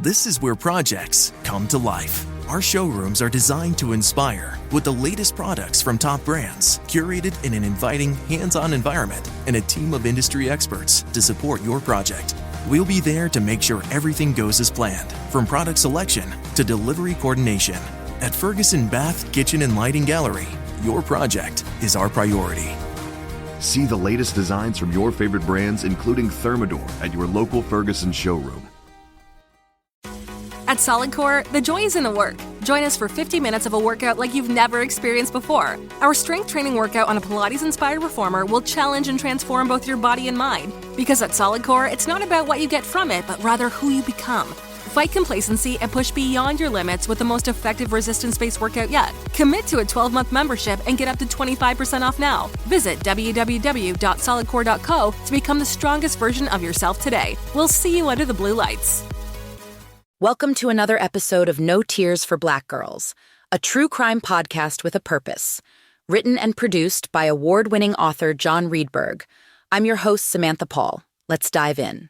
This is where projects come to life. Our showrooms are designed to inspire with the latest products from top brands, curated in an inviting, hands-on environment, and a team of industry experts to support your project. We'll be there to make sure everything goes as planned, from product selection to delivery coordination. At Ferguson Bath, Kitchen and Lighting Gallery, your project is our priority. See the latest designs from your favorite brands, including Thermador, at your local Ferguson showroom. At Solid Core, the joy is in the work. Join us for 50 minutes of a workout like you've never experienced before. Our strength training workout on a Pilates-inspired reformer will challenge and transform both your body and mind. Because at Solid Core, it's not about what you get from it, but rather who you become. Fight complacency and push beyond your limits with the most effective resistance-based workout yet. Commit to a 12-month membership and get up to 25% off now. Visit www.solidcore.co to become the strongest version of yourself today. We'll see you under the blue lights. Welcome to another episode of No Tears for Black Girls, a true crime podcast with a purpose. Written and produced by award-winning author John Reedberg. I'm your host, Samantha Paul. Let's dive in.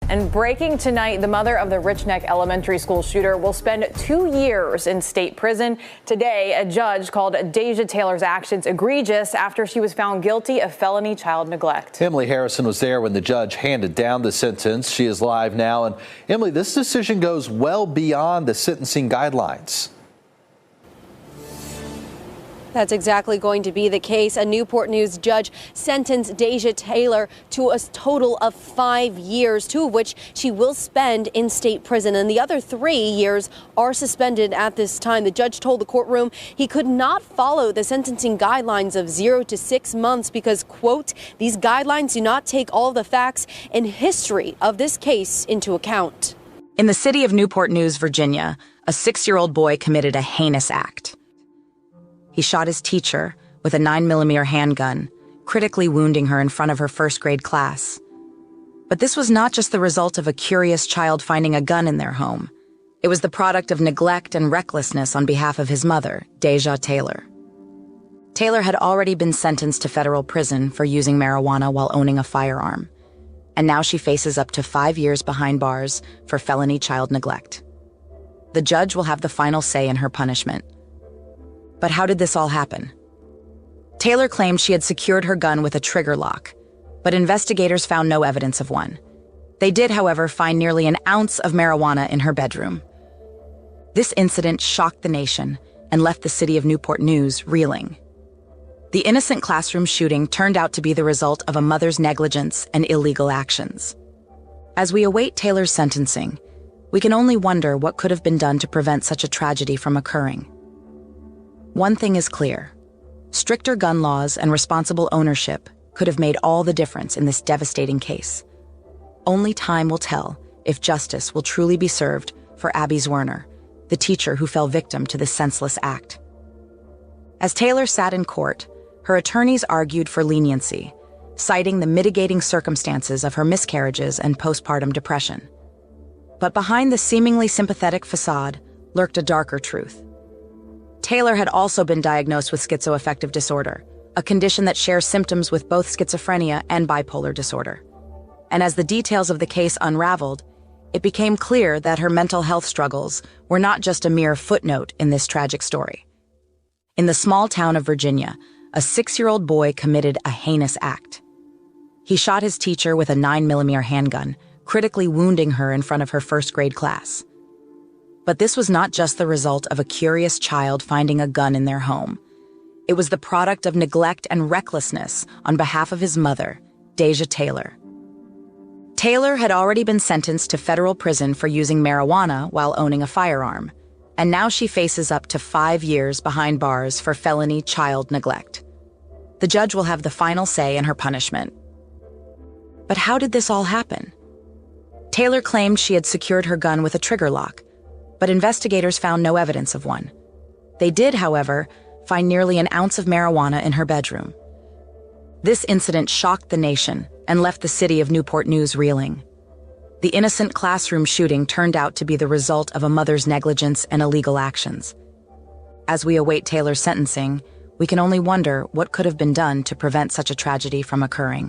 And breaking tonight, the mother of the Rich Neck Elementary School shooter will spend 2 years in state prison. Today, a judge called Deja Taylor's actions egregious after she was found guilty of felony child neglect. Emily Harrison was there when the judge handed down the sentence. She is live now. And Emily, this decision goes well beyond the sentencing guidelines. That's exactly going to be the case. A Newport News judge sentenced Deja Taylor to a total of 5 years, 2 of which she will spend in state prison, and the other 3 years are suspended at this time. The judge told the courtroom he could not follow the sentencing guidelines of 0 to 6 months because, quote, these guidelines do not take all the facts and history of this case into account. In the city of Newport News, Virginia, a 6-year-old boy committed a heinous act. He shot his teacher with a 9mm handgun, critically wounding her in front of her first-grade class. But this was not just the result of a curious child finding a gun in their home. It was the product of neglect and recklessness on behalf of his mother, Deja Taylor. Taylor had already been sentenced to federal prison for using marijuana while owning a firearm, and now she faces up to 5 years behind bars for felony child neglect. The judge will have the final say in her punishment. But how did this all happen? Taylor claimed she had secured her gun with a trigger lock, but investigators found no evidence of one. They did, however, find nearly an ounce of marijuana in her bedroom. This incident shocked the nation and left the city of Newport News reeling. The innocent classroom shooting turned out to be the result of a mother's negligence and illegal actions. As we await Taylor's sentencing, we can only wonder what could have been done to prevent such a tragedy from occurring. One thing is clear. Stricter gun laws and responsible ownership could have made all the difference in this devastating case. Only time will tell if justice will truly be served for Abby Zwerner, the teacher who fell victim to this senseless act. As Taylor sat in court, her attorneys argued for leniency, citing the mitigating circumstances of her miscarriages and postpartum depression. But behind the seemingly sympathetic facade lurked a darker truth. Taylor had also been diagnosed with schizoaffective disorder, a condition that shares symptoms with both schizophrenia and bipolar disorder. And as the details of the case unraveled, it became clear that her mental health struggles were not just a mere footnote in this tragic story. In the small town of Virginia, a 6-year-old boy committed a heinous act. He shot his teacher with a 9mm handgun, critically wounding her in front of her first-grade class. But this was not just the result of a curious child finding a gun in their home. It was the product of neglect and recklessness on behalf of his mother, Deja Taylor. Taylor had already been sentenced to federal prison for using marijuana while owning a firearm, and now she faces up to 5 years behind bars for felony child neglect. The judge will have the final say in her punishment. But how did this all happen? Taylor claimed she had secured her gun with a trigger lock, but investigators found no evidence of one. They did, however, find nearly an ounce of marijuana in her bedroom. This incident shocked the nation and left the city of Newport News reeling. The innocent classroom shooting turned out to be the result of a mother's negligence and illegal actions. As we await Taylor's sentencing, we can only wonder what could have been done to prevent such a tragedy from occurring.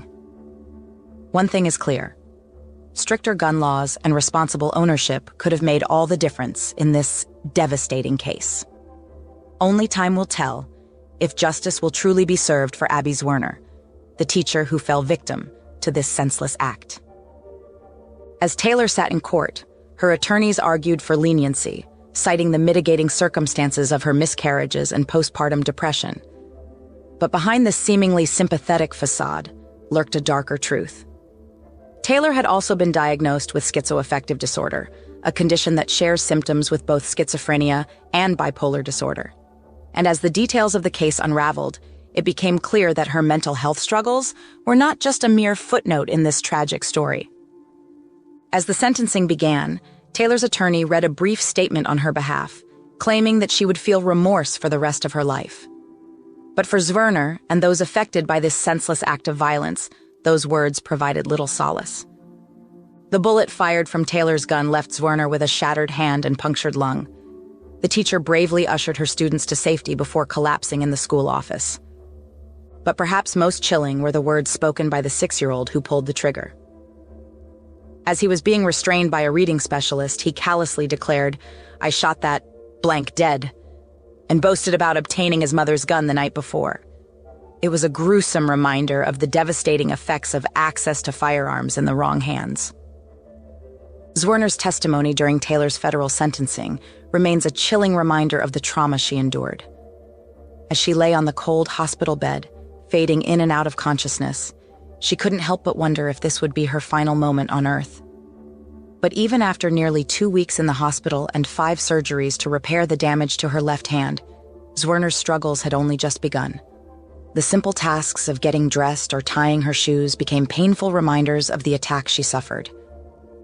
One thing is clear. Stricter gun laws and responsible ownership could have made all the difference in this devastating case. Only time will tell if justice will truly be served for Abby Zwerner, the teacher who fell victim to this senseless act. As Taylor sat in court, her attorneys argued for leniency, citing the mitigating circumstances of her miscarriages and postpartum depression. But behind this seemingly sympathetic facade lurked a darker truth. Taylor had also been diagnosed with schizoaffective disorder, a condition that shares symptoms with both schizophrenia and bipolar disorder. And as the details of the case unraveled, it became clear that her mental health struggles were not just a mere footnote in this tragic story. As the sentencing began, Taylor's attorney read a brief statement on her behalf, claiming that she would feel remorse for the rest of her life. But for Zwerner and those affected by this senseless act of violence, those words provided little solace. The bullet fired from Taylor's gun left Zwerner with a shattered hand and punctured lung. The teacher bravely ushered her students to safety before collapsing in the school office. But perhaps most chilling were the words spoken by the 6-year-old who pulled the trigger. As he was being restrained by a reading specialist, he callously declared, "I shot that blank dead," and boasted about obtaining his mother's gun the night before. It was a gruesome reminder of the devastating effects of access to firearms in the wrong hands. Zwerner's testimony during Taylor's federal sentencing remains a chilling reminder of the trauma she endured. As she lay on the cold hospital bed, fading in and out of consciousness, she couldn't help but wonder if this would be her final moment on Earth. But even after nearly 2 weeks in the hospital and 5 surgeries to repair the damage to her left hand, Zwerner's struggles had only just begun. The simple tasks of getting dressed or tying her shoes became painful reminders of the attack she suffered.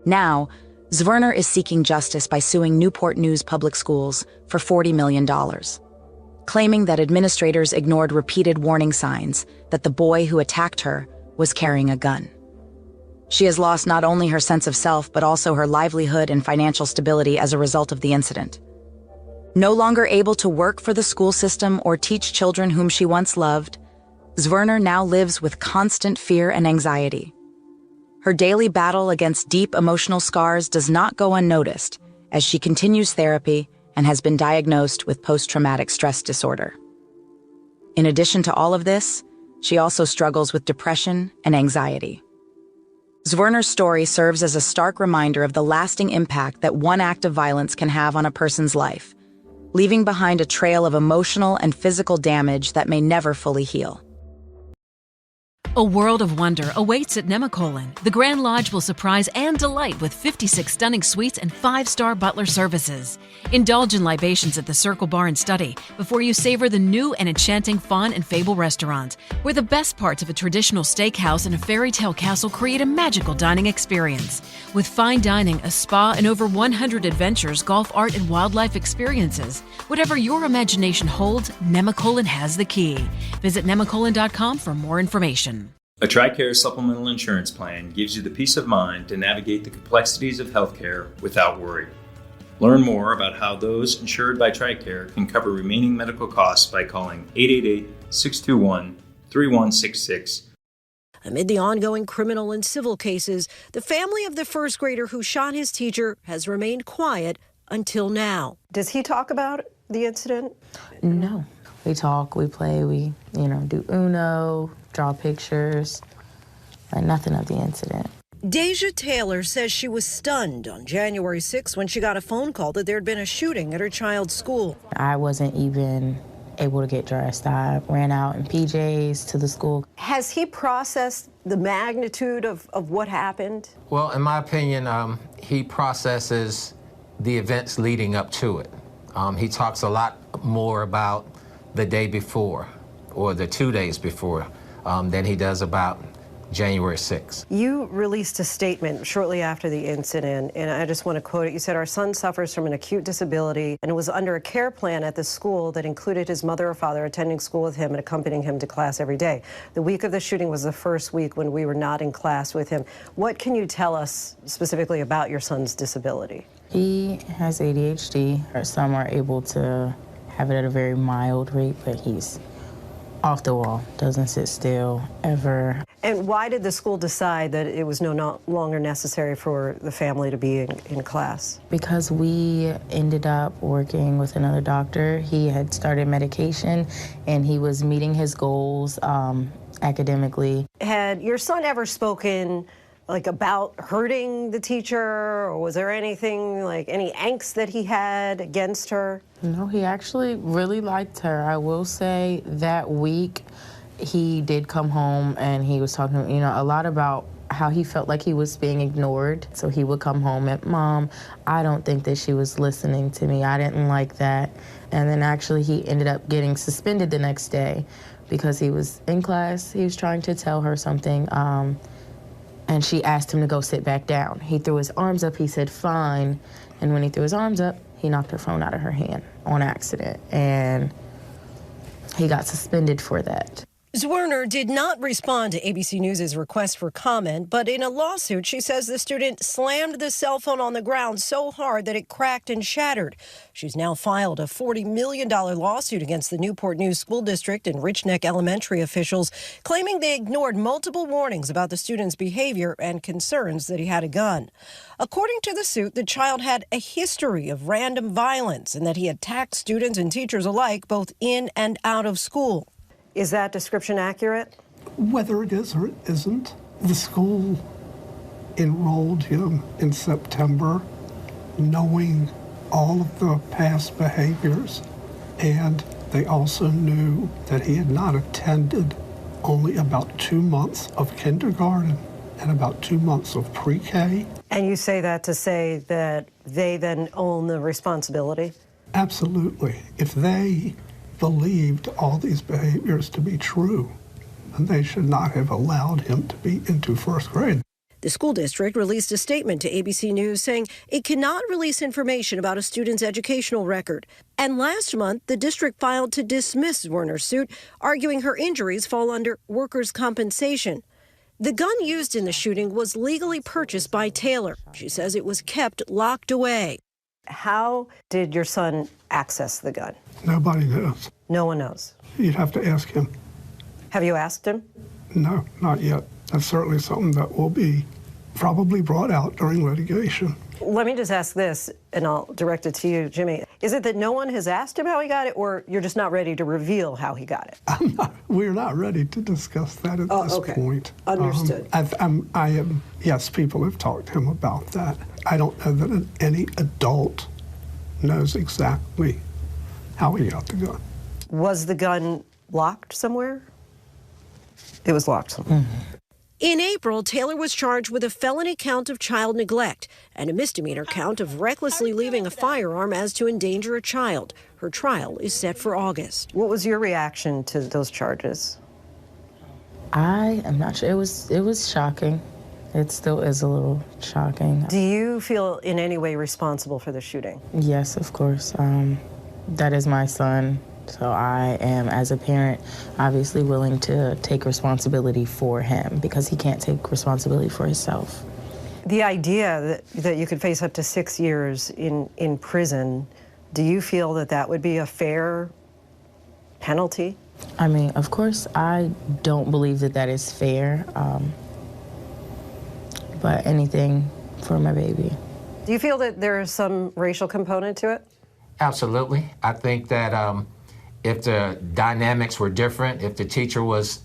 Now, Zwerner is seeking justice by suing Newport News Public Schools for $40 million, claiming that administrators ignored repeated warning signs that the boy who attacked her was carrying a gun. She has lost not only her sense of self, but also her livelihood and financial stability as a result of the incident. No longer able to work for the school system or teach children whom she once loved, Zwerner now lives with constant fear and anxiety. Her daily battle against deep emotional scars does not go unnoticed as she continues therapy and has been diagnosed with post-traumatic stress disorder. In addition to all of this, she also struggles with depression and anxiety. Zwerner's story serves as a stark reminder of the lasting impact that one act of violence can have on a person's life, leaving behind a trail of emotional and physical damage that may never fully heal. A world of wonder awaits at Nemacolin. The Grand Lodge will surprise and delight with 56 stunning suites and 5-star butler services. Indulge in libations at the Circle Bar and Study before you savor the new and enchanting Fawn and Fable restaurant, where the best parts of a traditional steakhouse and a fairy tale castle create a magical dining experience. With fine dining, a spa, and over 100 adventures, golf, art, and wildlife experiences. Whatever your imagination holds, Nemacolin has the key. Visit nemacolin.com for more information. A TRICARE supplemental insurance plan gives you the peace of mind to navigate the complexities of healthcare without worry. Learn more about how those insured by TRICARE can cover remaining medical costs by calling 888-621-3166. Amid the ongoing criminal and civil cases, the family of the first grader who shot his teacher has remained quiet until now. Does he talk about the incident? No. We talk, we play, we, do Uno, draw pictures, but nothing of the incident. Deja Taylor says she was stunned on January 6th when she got a phone call that there had been a shooting at her child's school. I wasn't even able to get dressed. I ran out in PJs to the school. Has he processed the magnitude of what happened? Well, in my opinion, he processes the events leading up to it. He talks a lot more about the day before or the 2 days before than he does about January 6th. You released a statement shortly after the incident, and I just want to quote it. You said, "Our son suffers from an acute disability and was under a care plan at the school that included his mother or father attending school with him and accompanying him to class every day. The week of the shooting was the first week when we were not in class with him." What can you tell us specifically about your son's disability? He has ADHD. Some are able to have it at a very mild rate, but he's Off the wall, doesn't sit still, ever. And why did the school decide that it was no longer necessary for the family to be in class? Because we ended up working with another doctor. He had started medication, and he was meeting his goals academically. Had your son ever spoken about hurting the teacher, or was there anything, any angst that he had against her? No, he actually really liked her. I will say that week he did come home and he was talking, a lot about how he felt like he was being ignored. So he would come home and, Mom, I don't think that she was listening to me. I didn't like that. And then actually he ended up getting suspended the next day because he was in class. He was trying to tell her something. And she asked him to go sit back down. He threw his arms up, he said, fine. And when he threw his arms up, he knocked her phone out of her hand on accident. And he got suspended for that. Zwerner did not respond to ABC News' request for comment, but in a lawsuit, she says the student slammed the cell phone on the ground so hard that it cracked and shattered. She's now filed a $40 million lawsuit against the Newport News School District and Rich Neck Elementary officials, claiming they ignored multiple warnings about the student's behavior and concerns that he had a gun. According to the suit, the child had a history of random violence and that he attacked students and teachers alike, both in and out of school. Is that description accurate? Whether it is or it isn't, the school enrolled him in September knowing all of the past behaviors, and they also knew that he had not attended only about 2 months of kindergarten and about 2 months of pre-K. And you say that to say that they then own the responsibility? Absolutely. If they believed all these behaviors to be true, and they should not have allowed him to be into first grade. The school district released a statement to ABC News saying it cannot release information about a student's educational record. And last month, the district filed to dismiss Zwerner's suit, arguing her injuries fall under workers' compensation. The gun used in the shooting was legally purchased by Taylor. She says it was kept locked away. How did your son access the gun? Nobody knows. No one knows. You'd have to ask him. Have you asked him? No, not yet. That's certainly something that will be probably brought out during litigation. Let me just ask this, and I'll direct it to you, Jimmy. Is it that no one has asked him how he got it, or you're just not ready to reveal how he got it? We're not ready to discuss that at this point. Understood. Yes, people have talked to him about that. I don't know that any adult knows exactly how he got the gun. Was the gun locked somewhere? It was locked somewhere. Mm-hmm. In April, Taylor was charged with a felony count of child neglect and a misdemeanor count of recklessly leaving a firearm as to endanger a child. Her trial is set for August. What was your reaction to those charges? I am not sure. It was shocking. It still is a little shocking. Do you feel in any way responsible for the shooting? Yes, of course. That is my son. So I am, as a parent, obviously willing to take responsibility for him because he can't take responsibility for himself. The idea that you could face up to 6 years in prison, do you feel that that would be a fair penalty? I mean, of course, I don't believe that that is fair, but anything for my baby. Do you feel that there is some racial component to it? Absolutely. I think that if the dynamics were different, if the teacher was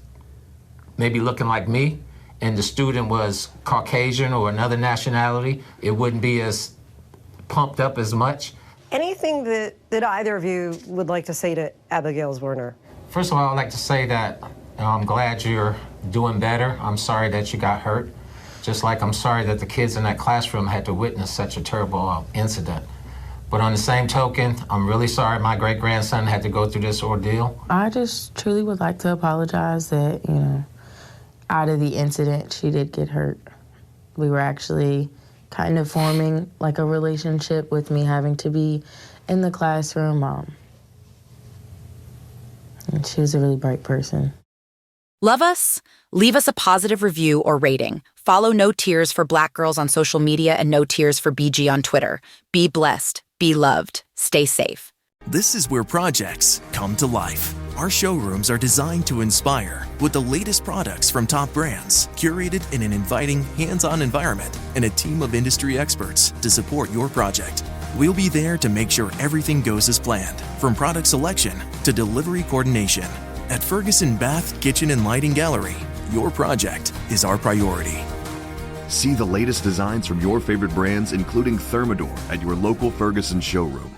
maybe looking like me and the student was Caucasian or another nationality, it wouldn't be as pumped up as much. Anything that either of you would like to say to Abigail Zwerner? First of all, I'd like to say that I'm glad you're doing better. I'm sorry that you got hurt. Just like I'm sorry that the kids in that classroom had to witness such a terrible incident. But on the same token, I'm really sorry my great-grandson had to go through this ordeal. I just truly would like to apologize that, out of the incident, she did get hurt. We were actually kind of forming like a relationship with me having to be in the classroom. And she was a really bright person. Love us? Leave us a positive review or rating. Follow No Tears for Black Girls on social media and No Tears for BG on Twitter. Be blessed. Be loved. Stay safe. This is where projects come to life. Our showrooms are designed to inspire with the latest products from top brands, curated in an inviting, hands-on environment, and a team of industry experts to support your project. We'll be there to make sure everything goes as planned, from product selection to delivery coordination. At Ferguson Bath, Kitchen and Lighting Gallery, your project is our priority. See the latest designs from your favorite brands, including Thermador, at your local Ferguson showroom.